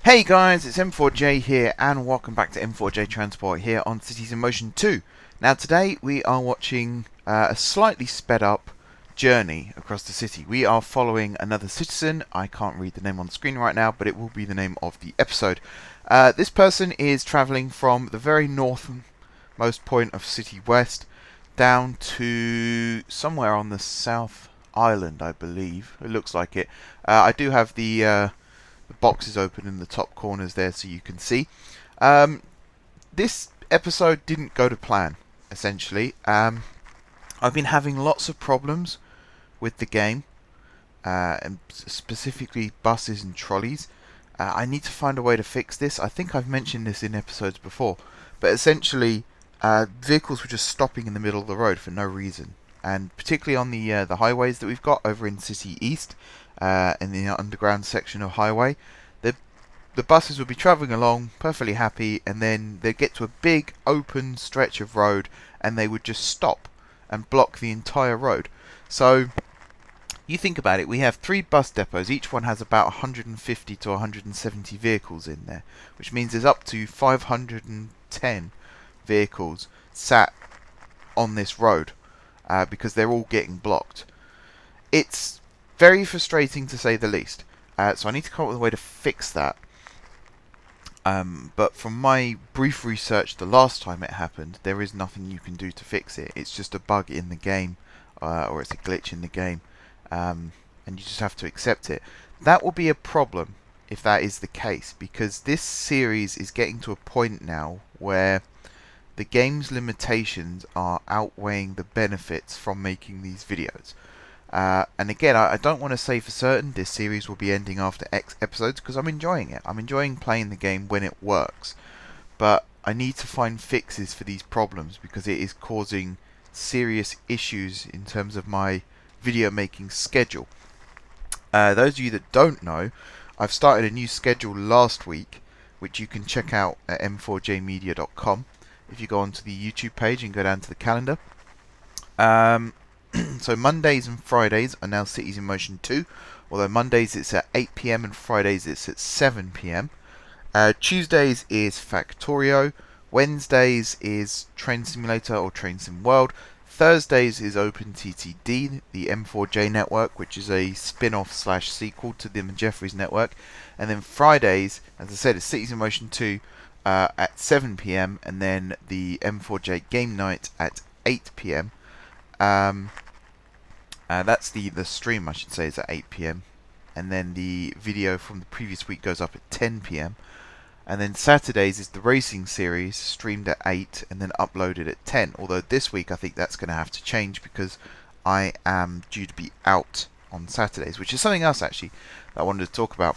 Hey guys, it's M4J here and welcome back to M4J Transport here on Cities in Motion 2. Now today we are watching a slightly sped up journey across the city. We are following another citizen. I can't read the name on the screen right now, but it will be the name of the episode. This person is travelling from the very northmost point of City West down to somewhere on the South Island, I believe. It looks like it. I do have the boxes open in the top corners there so you can see. This episode didn't go to plan, essentially. I've been having lots of problems with the game, and specifically buses and trolleys. I need to find a way to fix this. I think I've mentioned this in episodes before, but essentially vehicles were just stopping in the middle of the road for no reason, and particularly on the highways that we've got over in City East, in the underground section of highway, the buses would be travelling along perfectly happy, and then they'd get to a big open stretch of road and they would just stop and block the entire road. So you think about it, we have 3 bus depots, each one has about 150 to 170 vehicles in there, which means there's up to 510 vehicles sat on this road because they're all getting blocked. It's very frustrating to say the least, so I need to come up with a way to fix that. But from my brief research the last time it happened, there is nothing you can do to fix it. It's just a bug in the game, or it's a glitch in the game, and you just have to accept it. That will be a problem if that is the case, because this series is getting to a point now where the game's limitations are outweighing the benefits from making these videos. And again, I don't want to say for certain this series will be ending after X episodes, because I'm enjoying it. I'm enjoying playing the game when it works. But I need to find fixes for these problems, because it is causing serious issues in terms of my video making schedule. Those of you that don't know, I've started a new schedule last week, which you can check out at m4jmedia.com. If you go onto the YouTube page and go down to the calendar. So Mondays and Fridays are now Cities in Motion 2, although Mondays it's at 8 PM and Fridays it's at 7 PM. Tuesdays is Factorio, Wednesdays is Train Simulator or Train Sim World, Thursdays is OpenTTD, the M4J network, which is a spin-off / sequel to the Jeffries network, and then Fridays, as I said, is Cities in Motion 2 at 7 PM, and then the M4J Game Night at 8 PM. That's the stream, I should say, is at 8 PM, and then the video from the previous week goes up at 10 PM, and then Saturdays is the racing series, streamed at 8 and then uploaded at 10, although this week I think that's going to have to change because I am due to be out on Saturdays, which is something else actually that I wanted to talk about.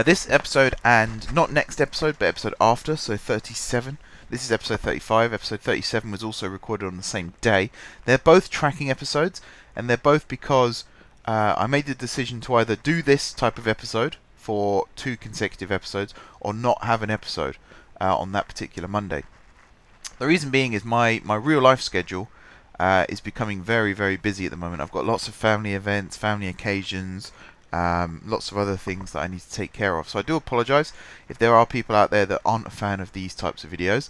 This episode, and not next episode but episode after, so 37. This is episode 35. Episode 37 was also recorded on the same day. They're both tracking episodes, and they're both because I made the decision to either do this type of episode for 2 consecutive episodes or not have an episode on that particular Monday. The reason being is my real life schedule is becoming very, very busy at the moment. I've got lots of family events, family occasions, lots of other things that I need to take care of. So I do apologise if there are people out there that aren't a fan of these types of videos.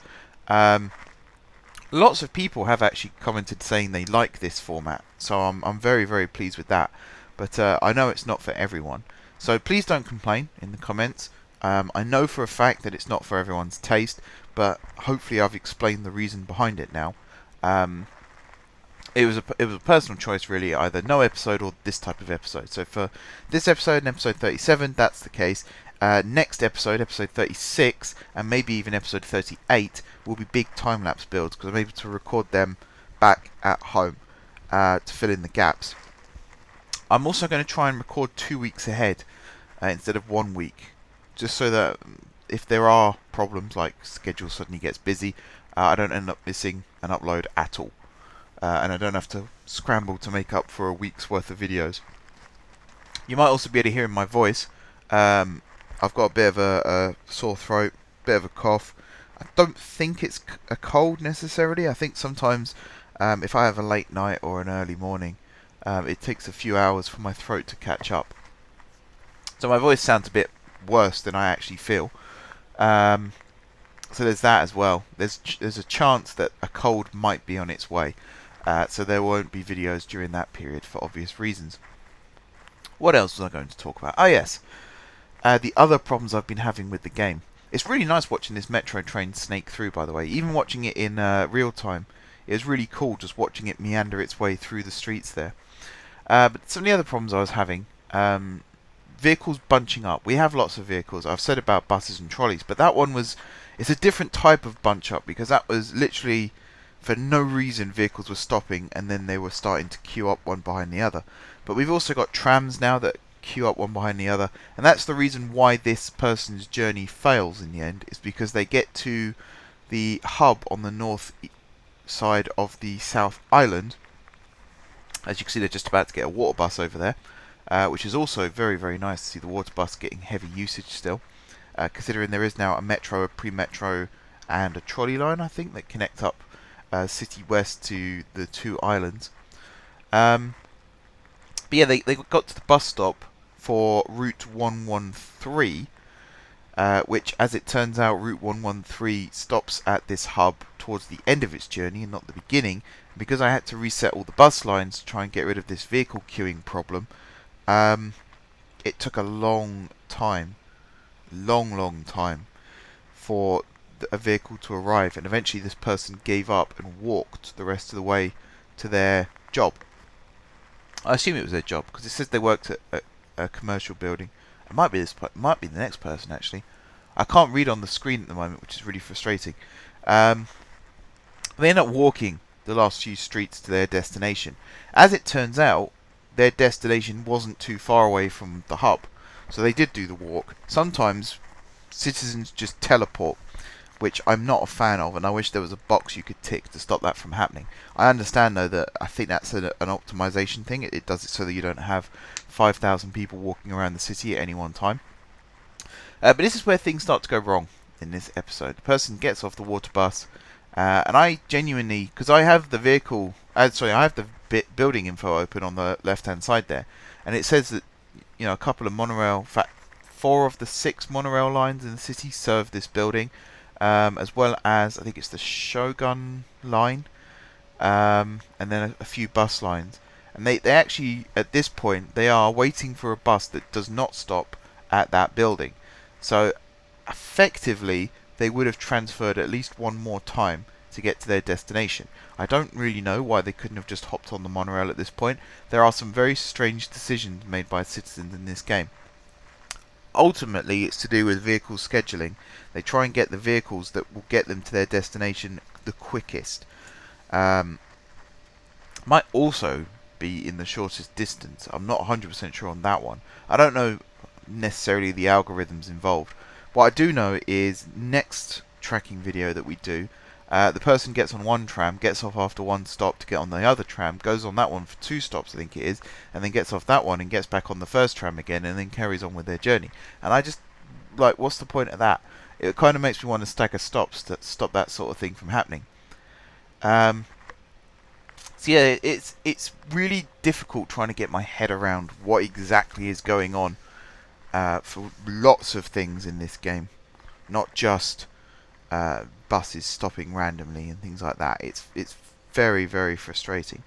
Lots of people have actually commented saying they like this format, so I'm very, very pleased with that. But I know it's not for everyone, so please don't complain in the comments. I know for a fact that it's not for everyone's taste, but hopefully I've explained the reason behind it now. It was a personal choice really, either no episode or this type of episode. So for this episode and episode 37, that's the case. Next episode, episode 36, and maybe even episode 38, will be big time-lapse builds, because I'm able to record them back at home to fill in the gaps. I'm also going to try and record 2 weeks ahead instead of 1 week, just so that if there are problems, like schedule suddenly gets busy, I don't end up missing an upload at all. And I don't have to scramble to make up for a week's worth of videos. You might also be able to hear in my voice, I've got a bit of a sore throat, bit of a cough. I don't think it's a cold necessarily. I think sometimes if I have a late night or an early morning, it takes a few hours for my throat to catch up. So my voice sounds a bit worse than I actually feel. So there's that as well. There's a chance that a cold might be on its way. So there won't be videos during that period for obvious reasons. What else was I going to talk about? Oh yes, the other problems I've been having with the game. It's really nice watching this metro train snake through, by the way. Even watching it in real time, it was really cool just watching it meander its way through the streets there. But some of the other problems I was having, vehicles bunching up. We have lots of vehicles. I've said about buses and trolleys, but that one it's a different type of bunch up, because that was literally for no reason vehicles were stopping and then they were starting to queue up one behind the other. But we've also got trams now that queue up one behind the other, and that's the reason why this person's journey fails in the end, is because they get to the hub on the north side of the South Island. As you can see, they're just about to get a water bus over there, which is also very, very nice to see the water bus getting heavy usage still, considering there is now a metro, a pre-metro, and a trolley line, I think, that connect up City West to the two islands. But yeah, they got to the bus stop for Route 113, which, as it turns out, Route 113 stops at this hub towards the end of its journey and not the beginning. Because I had to reset all the bus lines to try and get rid of this vehicle queuing problem, it took a long time, long time, for a vehicle to arrive, and eventually this person gave up and walked the rest of the way to their job. I assume it was their job, because it says they worked at a commercial building. It might be the next person actually. I can't read on the screen at the moment, which is really frustrating. They end up walking the last few streets to their destination. As it turns out, their destination wasn't too far away from the hub, so they did do the walk. Sometimes citizens just teleport, which I'm not a fan of, and I wish there was a box you could tick to stop that from happening. I understand though that I think that's an optimization thing. It does it so that you don't have 5,000 people walking around the city at any one time. But this is where things start to go wrong in this episode. The person gets off the water bus, and I genuinely, because I have the vehicle, I have the building info open on the left-hand side there, and it says that, you know, a couple of monorail, in fact, 4 of the 6 monorail lines in the city serve this building, as well as I think it's the Shogun line, and then a few bus lines. And they actually, at this point, they are waiting for a bus that does not stop at that building. So effectively, they would have transferred at least one more time to get to their destination. I don't really know why they couldn't have just hopped on the monorail at this point. There are some very strange decisions made by citizens in this game. Ultimately, it's to do with vehicle scheduling. They try and get the vehicles that will get them to their destination the quickest. Might also be in the shortest distance. I'm not 100% sure on that one. I don't know necessarily the algorithms involved. What I do know is next tracking video that we do, the person gets on one tram, gets off after one stop to get on the other tram, goes on that one for 2 stops I think it is, and then gets off that one and gets back on the first tram again, and then carries on with their journey. And I just, like, what's the point of that? It kind of makes me want to stagger stops to stop that sort of thing from happening. So yeah, it's really difficult trying to get my head around what exactly is going on for lots of things in this game, not just buses stopping randomly and things like that. It's very, very frustrating.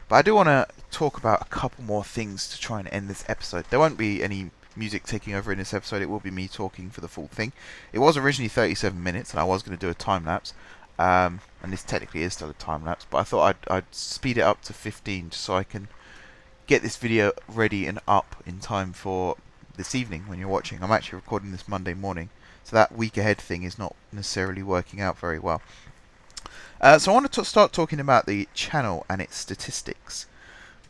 But I do want to talk about a couple more things to try and end this episode. There won't be any music taking over in this episode. It will be me talking for the full thing. It was originally 37 minutes, and I was going to do a time lapse. And this technically is still a time lapse, but I thought I'd speed it up to 15 just so I can get this video ready and up in time for this evening when you're watching. I'm actually recording this Monday morning, so that week ahead thing is not necessarily working out very well. So I want to start talking about the channel and its statistics,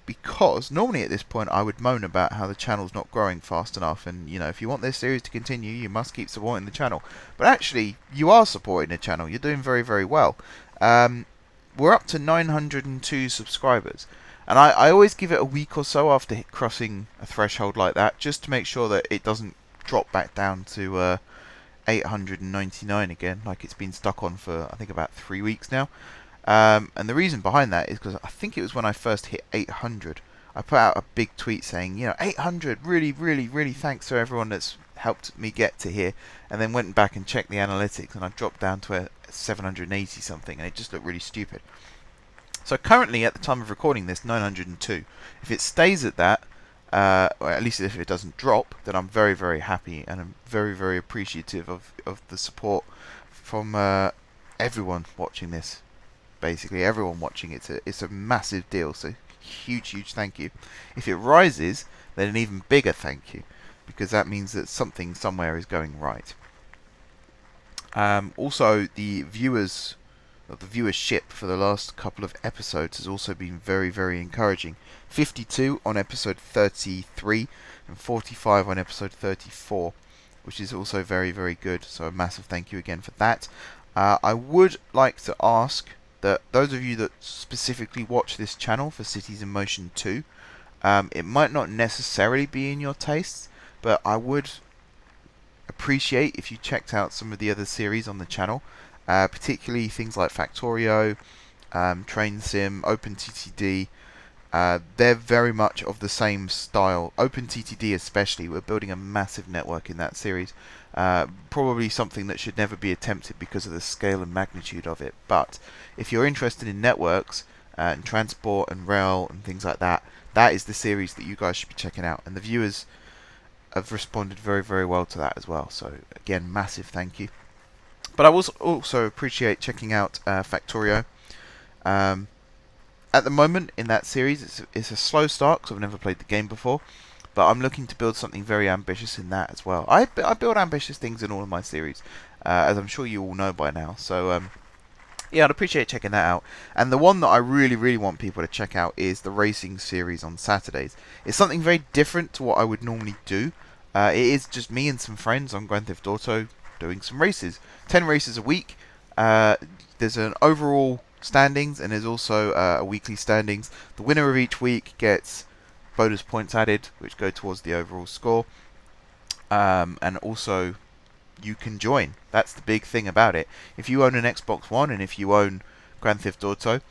because normally at this point I would moan about how the channel's not growing fast enough, and you know, if you want this series to continue, you must keep supporting the channel. But actually, you are supporting the channel. You're doing very, very well. We're up to 902 subscribers, and I always give it a week or so after crossing a threshold like that, just to make sure that it doesn't drop back down to 899 again, like it's been stuck on for I think about 3 weeks now. And the reason behind that is because I think it was when I first hit 800, I put out a big tweet saying, you know, 800, really, really, really thanks to everyone that's helped me get to here, and then went back and checked the analytics, and I dropped down to a 780 something, and it just looked really stupid. So currently, at the time of recording this, 902. If it stays at that, or at least if it doesn't drop, then I'm very, very happy, and I'm very, very appreciative of the support from everyone watching this. Basically, everyone watching it's a massive deal. So huge thank you. If it rises, then an even bigger thank you, because that means that something somewhere is going right. Also, the viewership for the last couple of episodes has also been very, very encouraging. 52 on episode 33 and 45 on episode 34, which is also very, very good. So a massive thank you again for that. I would like to ask that those of you that specifically watch this channel for Cities in Motion 2, it might not necessarily be in your tastes, but I would appreciate if you checked out some of the other series on the channel, particularly things like Factorio, Train Sim, OpenTTD. They're very much of the same style. OpenTTD especially, we're building a massive network in that series. Probably something that should never be attempted because of the scale and magnitude of it. But if you're interested in networks and transport and rail and things like that, that is the series that you guys should be checking out. And the viewers have responded very, very well to that as well. So again, massive thank you. But I also appreciate checking out Factorio. At the moment in that series, it's a slow start because I've never played the game before, but I'm looking to build something very ambitious in that as well. I build ambitious things in all of my series, as I'm sure you all know by now. So yeah, I'd appreciate checking that out. And the one that I really, really want people to check out is the racing series on Saturdays. It's something very different to what I would normally do. It is just me and some friends on Grand Theft Auto doing some races. 10 races a week. There's an overall standings, and there's also a weekly standings. The winner of each week gets bonus points added, which go towards the overall score. And also, you can join. That's the big thing about it. If you own an Xbox One and if you own Grand Theft Auto,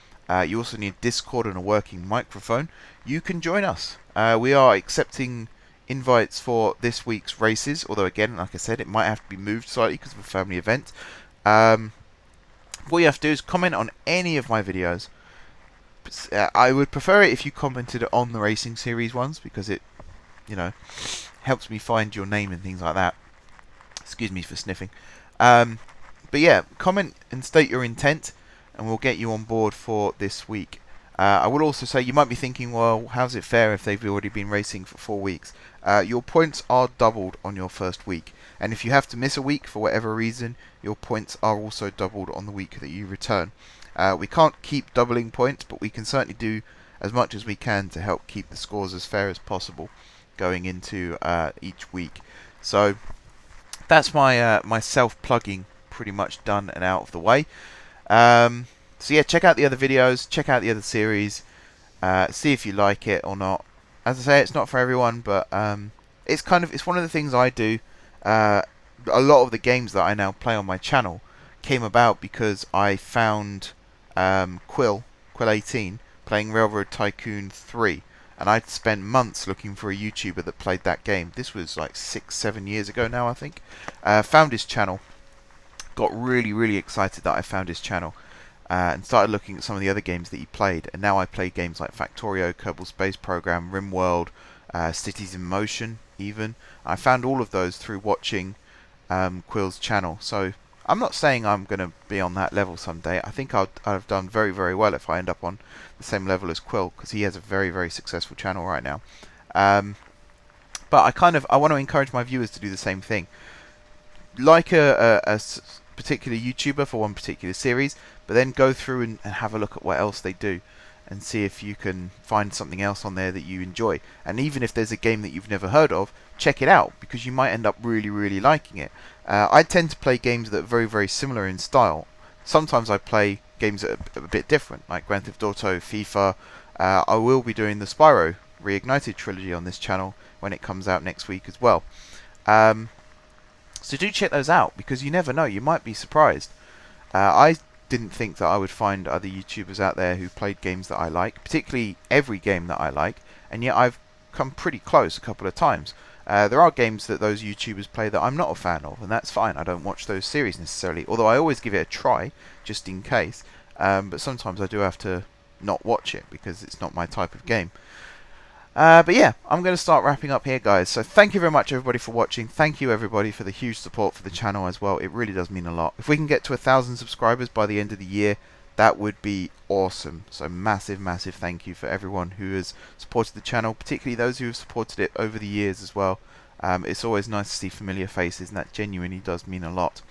you also need Discord and a working microphone. You can join us. We are accepting invites for this week's races, although again, like I said, it might have to be moved slightly because of a family event. What you have to do is comment on any of my videos. I would prefer it if you commented on the racing series ones, because it, helps me find your name and things like that. Excuse me for sniffing. But yeah, comment and state your intent, and we'll get you on board for this week. I will also say, you might be thinking, well, how's it fair if they've already been racing for 4 weeks? Your points are doubled on your first week. And if you have to miss a week for whatever reason, your points are also doubled on the week that you return. We can't keep doubling points, but we can certainly do as much as we can to help keep the scores as fair as possible going into each week. So that's my my self-plugging pretty much done and out of the way. So yeah, check out the other videos, check out the other series, see if you like it or not. As I say, it's not for everyone, but it's one of the things I do. A lot of the games that I now play on my channel came about because I found Quill18 playing Railroad Tycoon 3, and I'd spent months looking for a YouTuber that played that game. This was like 6-7 years ago now, I think. Found his channel, got really, really excited that I found his channel, and started looking at some of the other games that he played. And now I play games like Factorio, Kerbal Space Program, RimWorld, Cities in Motion even. I found all of those through watching Quill's channel. So I'm not saying I'm going to be on that level someday. I think I've done very, very well if I end up on the same level as Quill, because he has a very, very successful channel right now. But I want to encourage my viewers to do the same thing. Like a particular YouTuber for one particular series, but then go through and have a look at what else they do, and see if you can find something else on there that you enjoy. And even if there's a game that you've never heard of, check it out, because you might end up really, really liking it. I tend to play games that are very, very similar in style. Sometimes I play games that are a bit different, like Grand Theft Auto, FIFA. I will be doing the Spyro Reignited trilogy on this channel when it comes out next week as well. So do check those out, because you never know, you might be surprised. I didn't think that I would find other YouTubers out there who played games that I like, particularly every game that I like, and yet I've come pretty close a couple of times. There are games that those YouTubers play that I'm not a fan of, and that's fine. I don't watch those series necessarily, although I always give it a try, just in case. But sometimes I do have to not watch it, because it's not my type of game. But yeah, I'm going to start wrapping up here, guys. So thank you very much, everybody, for watching. Thank you, everybody, for the huge support for the channel as well. It really does mean a lot. If we can get to 1,000 subscribers by the end of the year, that would be awesome. So massive, massive thank you for everyone who has supported the channel, particularly those who have supported it over the years as well. It's always nice to see familiar faces, and that genuinely does mean a lot.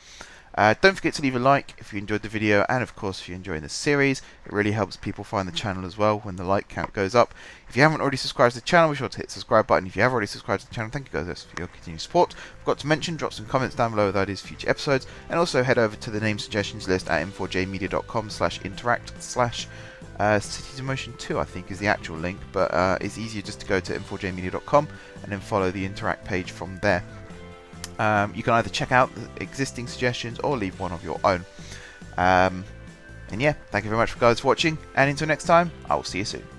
Don't forget to leave a like if you enjoyed the video, and of course if you're enjoying the series. It really helps people find the channel as well when the like count goes up. If you haven't already subscribed to the channel, be sure to hit the subscribe button. If you have already subscribed to the channel, thank you guys for your continued support. Forgot to mention, drop some comments down below with ideas for future episodes, and also head over to the name suggestions list at m4jmedia.com/interact/CitiesInMotion2, I think is the actual link, but it's easier just to go to m4jmedia.com and then follow the interact page from there. You can either check out the existing suggestions or leave one of your own. And yeah, thank you very much, guys, for watching, and until next time, I will see you soon.